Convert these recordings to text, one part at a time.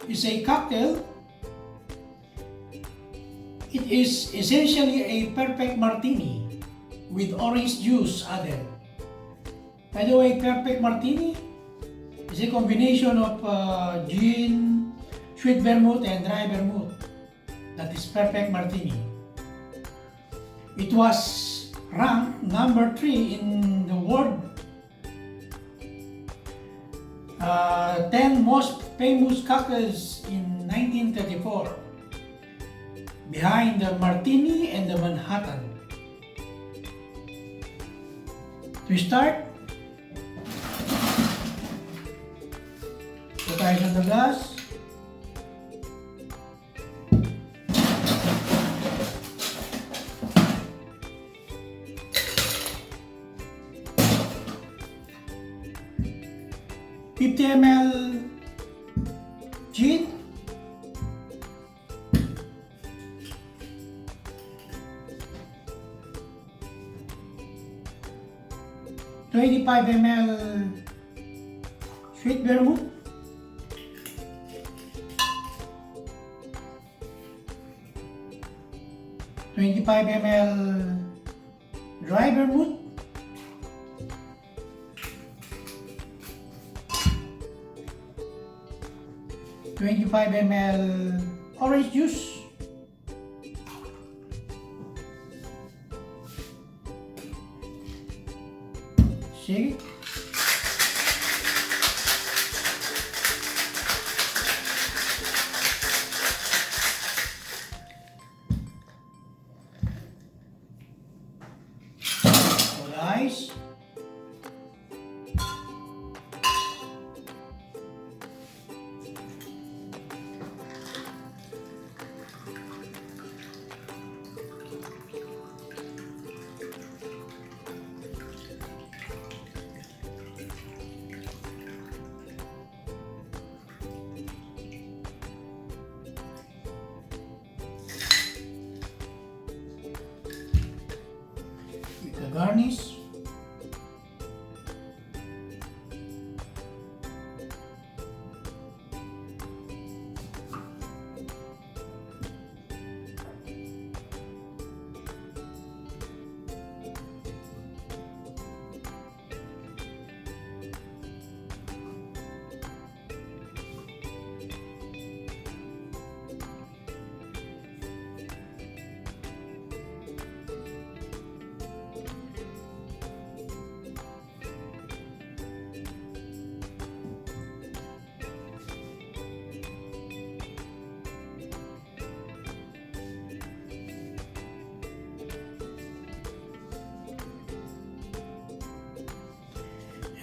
is a cocktail. It is essentially a perfect martini with orange juice added. By the way, Perfect Martini is a combination of gin, sweet vermouth, and dry vermouth. That is Perfect Martini. It was ranked number 3 in the world 10 most famous cocktails in 1934, behind the Martini and the Manhattan. To start, put tayo sa glass. $50 ml gin, 25 ml sweet vermouth, 25 ml dry vermouth, 25 ml orange juice, sige. So guys, the garnish.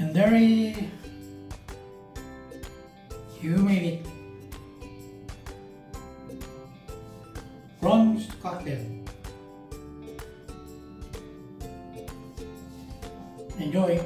And there you made it. Bronx cocktail. Enjoy.